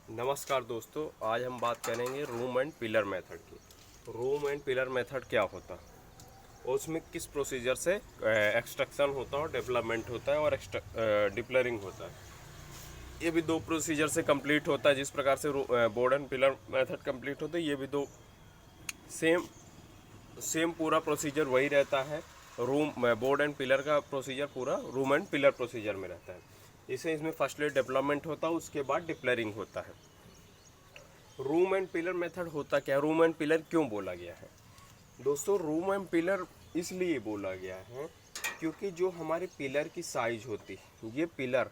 नमस्कार दोस्तों, आज हम बात करेंगे रूम एंड पिलर मेथड की। रूम एंड पिलर मेथड क्या होता है और उसमें किस प्रोसीजर से एक्सट्रक्शन होता है और डेवलपमेंट होता है और डिप्लरिंग होता है। ये भी दो प्रोसीजर से कंप्लीट होता है। जिस प्रकार से board and pillar method complete होता है, ये भी दो सेम सेम पूरा प्रोसीजर वही रहता है। रूम बोर्ड एंड पिलर का प्रोसीजर पूरा रूम एंड पिलर प्रोसीजर में रहता है। इसे इसमें फर्स्टली डेवलपमेंट होता है, उसके बाद डिप्लरिंग होता है। रूम एंड पिलर मेथड होता क्या है, रूम एंड पिलर क्यों बोला गया है दोस्तों? रूम एंड पिलर इसलिए बोला गया है क्योंकि जो हमारे पिलर की साइज होती है, ये पिलर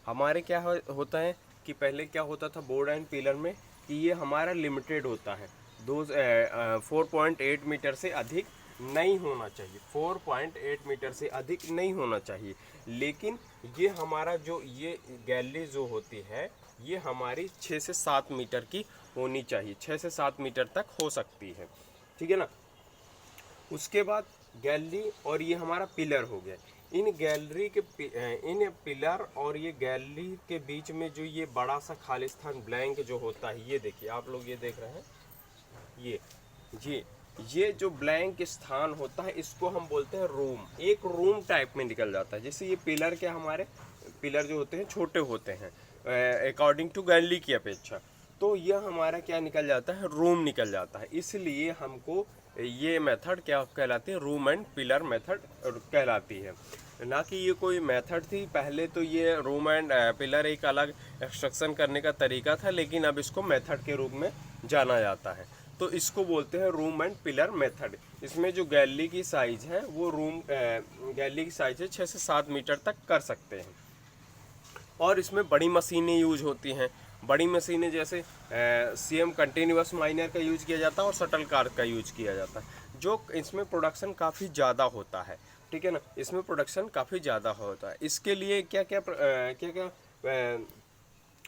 हमारे क्या होता है कि पहले क्या होता था बोर्ड एंड पिलर में कि ये हमारा लिमिटेड होता है। 4.8 मीटर से अधिक नहीं होना चाहिए, 4.8 मीटर से अधिक नहीं होना चाहिए। लेकिन ये हमारा जो ये गैलरी जो होती है, ये हमारी 6 से 7 मीटर की होनी चाहिए। 6 से 7 मीटर तक हो सकती है, ठीक है ना। उसके बाद गैलरी और ये हमारा पिलर हो गया। इन पिलर और ये गैलरी के बीच में जो ये बड़ा सा खालिस्तान ब्लैंक जो होता है, ये देखिए आप लोग, ये देख रहे हैं, ये ये ये जो ब्लैंक स्थान होता है, इसको हम बोलते हैं रूम। एक रूम टाइप में निकल जाता है। जैसे ये पिलर के हमारे पिलर जो होते हैं छोटे होते हैं अकॉर्डिंग टू गैलरी की अपेक्षा, तो यह हमारा क्या निकल जाता है, रूम निकल जाता है। इसलिए हमको ये मेथड क्या कहलाती है, रूम एंड पिलर मेथड कहलाती है। ना कि ये कोई मेथड थी पहले, तो ये रूम एंड पिलर एक अलग एक्सट्रक्शन करने का तरीका था, लेकिन अब इसको मेथड के रूप में जाना जाता है। तो इसको बोलते हैं रूम एंड पिलर मेथड। इसमें जो गैलरी की साइज है वो गैलरी की साइज है 6 से 7 मीटर तक कर सकते हैं। और इसमें बड़ी मशीनें यूज होती हैं। बड़ी मशीनें जैसे सीएम कंटिन्यूअस माइनर का यूज किया जाता है और शटल कार का यूज किया जाता है, जो इसमें प्रोडक्शन काफ़ी ज़्यादा होता है, ठीक है ना। इसमें प्रोडक्शन काफ़ी ज़्यादा होता है। इसके लिए क्या क्या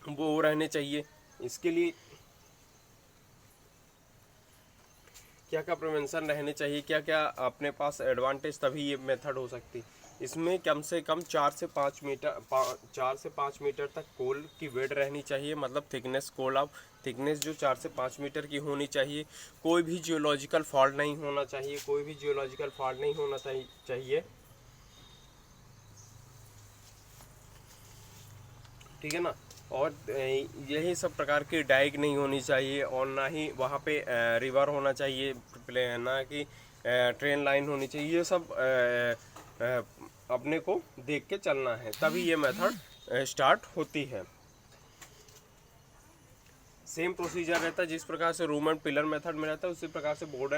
वो रहने चाहिए, इसके लिए क्या क्या प्रिवेंशन रहने चाहिए, क्या क्या अपने पास एडवांटेज, तभी ये मेथड हो सकती। इसमें कम से कम 4 से 5 मीटर तक कोल की वेट रहनी चाहिए, मतलब थिकनेस, कोल ऑफ थिकनेस जो 4 से 5 मीटर की होनी चाहिए। कोई भी जियोलॉजिकल फॉल्ट नहीं होना चाहिए, कोई भी जियोलॉजिकल फॉल्ट नहीं होना चाहिए, ठीक है ना। और यही सब प्रकार की डाइक नहीं होनी चाहिए, और ना ही वहाँ पे रिवर होना चाहिए, ना कि ट्रेन लाइन होनी चाहिए। ये सब अपने को देख के चलना है, तभी ये मेथड स्टार्ट होती है। सेम प्रोसीजर रहता है जिस प्रकार से रूम एंड पिलर मेथड में रहता है, उसी प्रकार से बोर्ड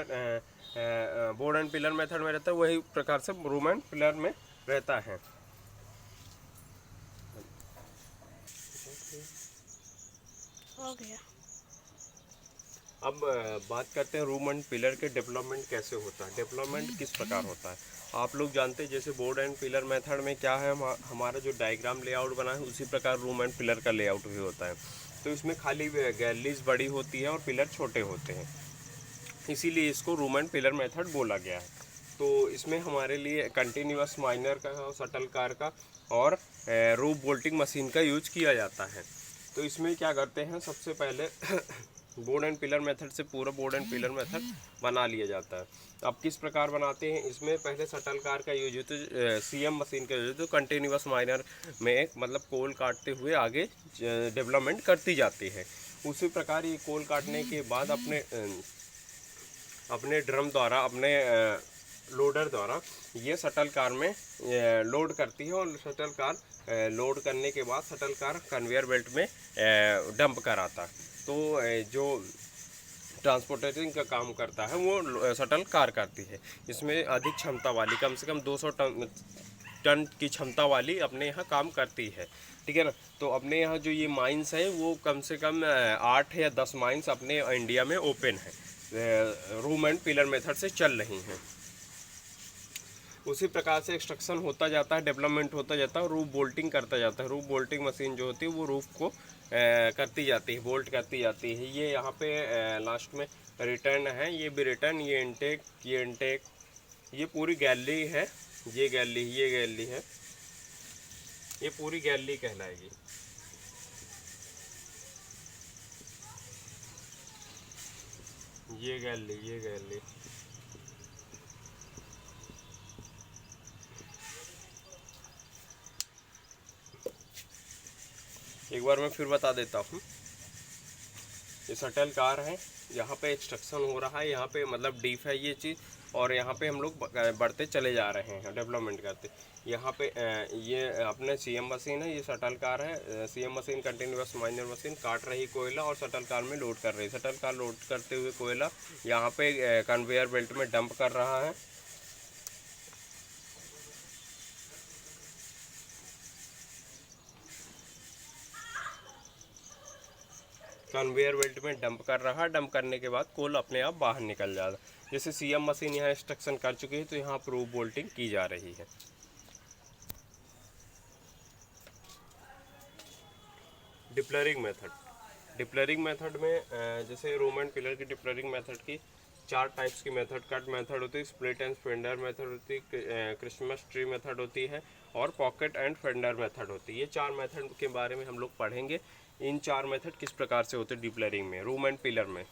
एंड पिलर मेथड में रहता है, वही प्रकार से रूम एंड पिलर में रहता है। हो गया। अब बात करते हैं रूम एंड पिलर के डेवलपमेंट कैसे होता है, डेवलपमेंट किस प्रकार होता है। आप लोग जानते हैं जैसे बोर्ड एंड पिलर मेथड में क्या है, हमारा जो डायग्राम लेआउट बना है, उसी प्रकार रूम एंड पिलर का लेआउट भी होता है। तो इसमें खाली गैलरीज बड़ी होती है और पिलर छोटे होते हैं, इसीलिए इसको रूम एंड पिलर मेथड बोला गया है। तो इसमें हमारे लिए कंटिन्यूअस माइनर का और शटल कार का और रूफ बोल्टिंग मशीन का यूज किया जाता है। तो इसमें क्या करते हैं, सबसे पहले बोर्ड एंड पिलर मेथड से पूरा बोर्ड एंड पिलर मेथड बना लिया जाता है। अब किस प्रकार बनाते हैं, इसमें पहले शटल कार का यूज होता है, सीएम मशीन का यूज होता है, तो कंटिन्यूअस माइनर में मतलब कोल काटते हुए आगे डेवलपमेंट करती जाती है। उसी प्रकार ये कोल काटने के बाद अपने ड्रम द्वारा, अपने लोडर द्वारा ये शटल कार में लोड करती है, और शटल कार लोड करने के बाद शटल कार कन्वेयर बेल्ट में डंप कराता है। तो जो ट्रांसपोर्टेटिंग का काम करता है वो शटल कार करती है। इसमें अधिक क्षमता वाली, कम से कम 200 टन की क्षमता वाली अपने यहाँ काम करती है, ठीक है ना। तो अपने यहाँ जो ये माइंस है, वो कम से कम 8 या 10 माइंस अपने इंडिया में ओपन है, रूम एंड पिलर मेथड से चल रही हैं। उसी प्रकार से एक्सट्रक्शन होता जाता है, डेवलपमेंट होता जाता है, रूफ बोल्टिंग करता जाता है। रूफ बोल्टिंग मशीन जो होती है वो रूफ को करती जाती है, बोल्ट करती जाती है। ये यहाँ पे लास्ट में रिटर्न है, ये भी रिटर्न, ये इनटेक, ये इनटेक, ये पूरी गैलरी है, ये गैलरी है, ये पूरी गैलरी कहलाएगी। ये गैलरी, ये गैलरी। एक बार मैं फिर बता देता हूँ। ये शटल कार है, यहाँ पे एक्सट्रक्शन हो रहा है, यहाँ पे मतलब डीप है ये चीज़, और यहाँ पे हम लोग बढ़ते चले जा रहे हैं, डेवलपमेंट करते। यहाँ पे ये अपने सीएम मशीन है, ये शटल कार है। CM machine continuous miner machine काट रही कोयला और शटल कार में लोड कर रही। शटल कार लोड करते हुए कोयला यहाँ पे कन्वेयर बेल्ट में डंप कर रहा है। कन्वेयर बेल्ट में डंप कर रहा है। डंप करने के बाद कोल अपने आप बाहर निकल जाएगा। जैसे सीएम मशीन यहाँ इंस्ट्रक्शन कर चुकी है, तो यहाँ प्रूफ बोल्टिंग की जा रही है। डिप्लरिंग मेथड। डिप्लरिंग मेथड में जैसे रोमन पिलर की डिप्लरिंग मेथड की 4 टाइप्स की मेथड, कट मेथड होती है, स्प्लिट एंड फेंडर मेथड होती है, क्रिसमस ट्री मेथड होती है, और पॉकेट एंड फेंडर मेथड होती है। ये 4 मेथड के बारे में हम लोग पढ़ेंगे। इन 4 मेथड किस प्रकार से होते हैं डिप्लरिंग में, रूम एंड पिलर में।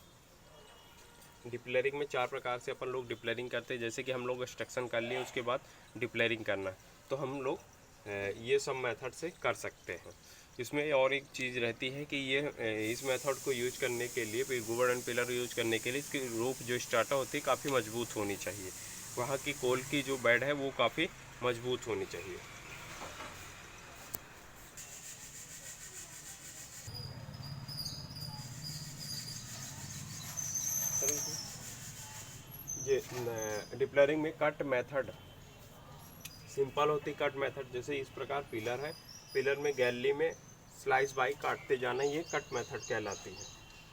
डिप्लरिंग में 4 प्रकार से अपन लोग डिप्लरिंग करते हैं। जैसे कि हम लोग एक्सट्रक्शन कर लिए, उसके बाद डिप्लरिंग करना है, तो हम लोग ये सब मेथड से कर सकते हैं। इसमें और एक चीज़ रहती है कि ये इस मेथड को यूज करने के लिए, गुबर एंड पिलर यूज करने के लिए, इसकी रूफ जो स्टार्टर होती है काफ़ी मजबूत होनी चाहिए। वहाँ की कोल की जो बेड है वो काफ़ी मजबूत होनी चाहिए। ये डिप्लरिंग में कट मेथड सिंपल होती। कट मेथड जैसे इस प्रकार पिलर है, पिलर में गैलरी में स्लाइस बाई काटते जाना, ये कट मेथड कहलाती है।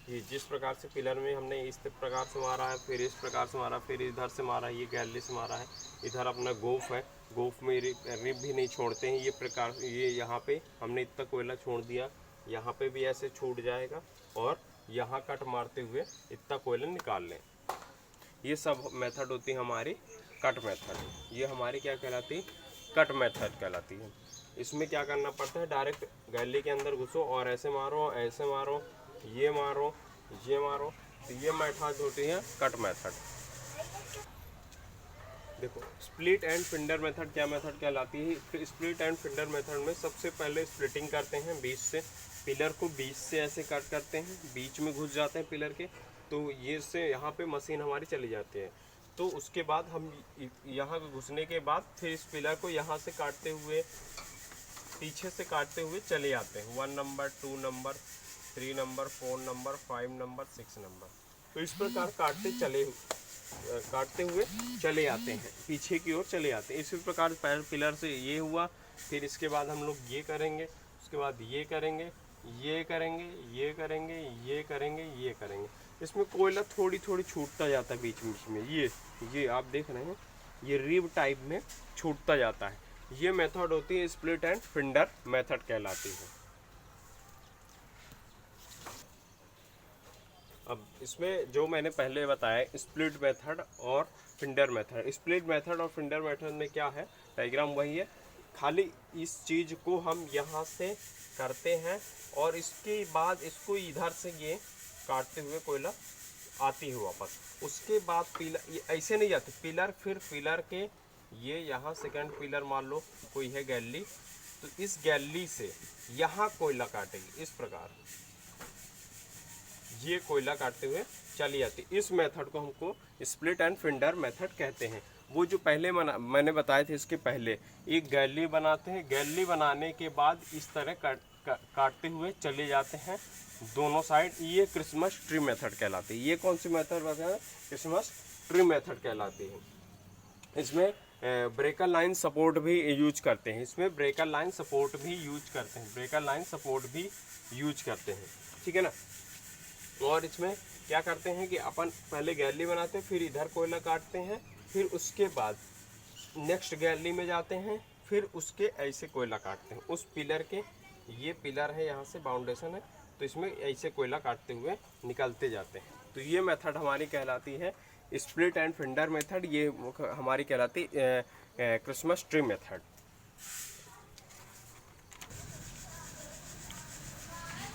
ये जिस प्रकार से पिलर में हमने इस प्रकार से मारा है, फिर इस प्रकार से मारा, फिर इधर से मारा, ये गैलरी से मारा है। इधर अपना गोफ है, गोफ में रिब भी नहीं छोड़ते हैं। ये प्रकार ये यहाँ पे हमने इतना कोयला छोड़ दिया, यहाँ पे भी ऐसे छूट जाएगा, और यहाँ कट मारते हुए इतना कोयला निकाल लें। ये सब मेथड होती है हमारी कट मेथड। ये हमारी क्या कहलाती है, कट मेथड कहलाती है। इसमें क्या करना पड़ता है, डायरेक्ट गैलरी के अंदर घुसो और ऐसे मारो, ऐसे मारो, ये मारो, ये मारो, तो ये मेथड होती है कट मेथड। देखो स्प्लिट एंड फिंडर मेथड क्या मेथड कहलाती है। स्प्लिट एंड फिंडर मेथड में सबसे पहले स्प्लिटिंग करते हैं बीच से, पिलर को बीच से ऐसे कट करते हैं, बीच में घुस जाते हैं पिलर के, तो ये से यहाँ पे मशीन हमारी चली जाती है। तो उसके बाद हम यहाँ घुसने के बाद फिर इस पिलर को यहाँ से काटते हुए, पीछे से काटते हुए चले आते हैं। 1 number, 2 number, 3 number, 4 number, 5 number, 6 number, तो इस प्रकार काटते हुए चले आते हैं, पीछे की ओर चले आते हैं। इसी प्रकार पैर पिलर से ये हुआ, फिर इसके बाद हम लोग ये करेंगे, उसके बाद ये करेंगे, ये करेंगे, ये करेंगे, ये करेंगे, ये करेंगे। इसमें कोयला थोड़ी थोड़ी छूटता जाता है बीच बीच में। ये आप देख रहे हैं, ये रिब टाइप में छूटता जाता है। ये मेथड होती है स्प्लिट एंड फिंडर मेथड कहलाती है। अब इसमें जो मैंने पहले बताया स्प्लिट मेथड और फिंडर मेथड, स्प्लिट मेथड और फिंडर मेथड में क्या है, डायग्राम वही है, खाली इस चीज़ को हम यहाँ से करते हैं और इसके बाद इसको इधर से ये काटते हुए कोयला आती है वापस। उसके बाद पिलर ये ऐसे नहीं जाते, पिलर फिर पिलर के ये यहाँ सेकंड पिलर मान लो कोई है गैलरी, तो इस गैलरी से यहाँ कोयला काटेगी इस प्रकार, ये कोयला काटते हुए चली जाती। इस मेथड को हमको स्प्लिट एंड फिंडर मेथड कहते हैं। वो जो पहले मैंने बताए थे, इसके पहले एक गैलरी बनाते हैं, गैलरी बनाने के बाद इस तरह काटते हुए चले जाते हैं दोनों साइड, ये क्रिसमस ट्री मेथड कहलाती है। ये कौन सी मेथड बताया है, क्रिसमस ट्री मेथड कहलाती है। इसमें ब्रेकर लाइन सपोर्ट भी यूज करते हैं, इसमें ब्रेकर लाइन सपोर्ट भी यूज करते हैं, ब्रेकर लाइन सपोर्ट भी यूज करते हैं, ठीक है ना। और इसमें क्या करते हैं कि अपन पहले गैलरी बनाते हैं, फिर इधर कोयला काटते हैं, फिर उसके बाद नेक्स्ट गैलरी में जाते हैं, फिर उसके ऐसे कोयला काटते हैं उस पिलर के, ये पिलर है यहाँ से बाउंडेशन है, तो इसमें ऐसे कोयला काटते हुए निकलते जाते हैं। तो ये मेथड हमारी कहलाती है स्प्लिट एंड फिंडर मेथड, ये हमारी कहलाती क्रिसमस ट्री मेथड।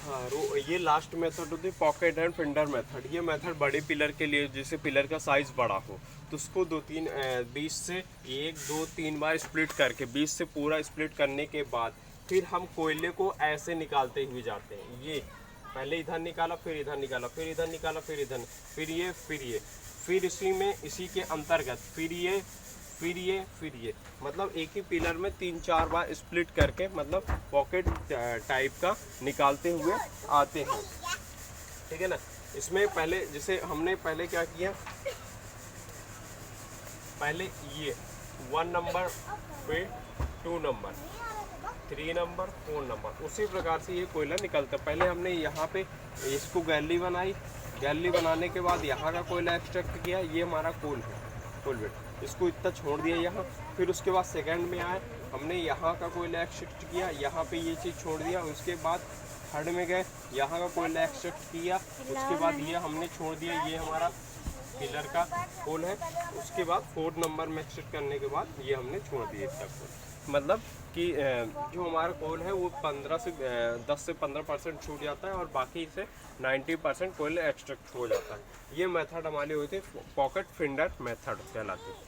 हाँ ये लास्ट मेथड होती है पॉकेट एंड फिंडर मेथड। ये मेथड बड़े पिलर के लिए, जैसे पिलर का साइज बड़ा हो तो उसको 20 से 1-2-3 बार स्प्लिट करके 20 से पूरा स्प्लिट करने के बाद फिर हम कोयले को ऐसे निकालते हुए जाते हैं। ये पहले इधर निकाला, फिर इधर निकाला, फिर इधर निकाला, फिर इधर, फिर इसी में इसी के अंतर्गत फिर ये मतलब एक ही पिलर में 3-4 बार स्प्लिट करके मतलब पॉकेट टाइप का निकालते हुए आते हैं। ठीक है ना। इसमें पहले जैसे हमने पहले क्या किया, पहले ये 1 नंबर, फिर 2 नंबर, 3 नंबर, 4 नंबर, उसी प्रकार से ये कोयला निकलता है। पहले हमने यहाँ पे इसको गैली बनाई, गैली बनाने के बाद यहाँ का कोयला एक्सट्रैक्ट किया। ये हमारा कोल बेट, इसको इतना छोड़ दिया यहाँ। फिर उसके बाद सेकंड में आए, हमने यहाँ का कोयला एक्सट्रैक्ट किया, यहाँ पे ये चीज़ छोड़ दिया। उसके बाद थर्ड में गए, यहाँ का कोयला एक्सट्रैक्ट किया। उसके बाद ये हमने छोड़ दिया, ये हमारा पिलर का कोल है। उसके बाद 4 नंबर में एक्सट्रैक्ट करने के बाद ये हमने छोड़ दिया इतना कोल। मतलब कि जो हमारा कोल है वो 10 से 15% छूट जाता है और बाकी से 90% कोयला एक्सट्रैक्ट हो जाता है। ये मेथड हमारी होती है पॉकेट फिंडर मेथड कहलाती है।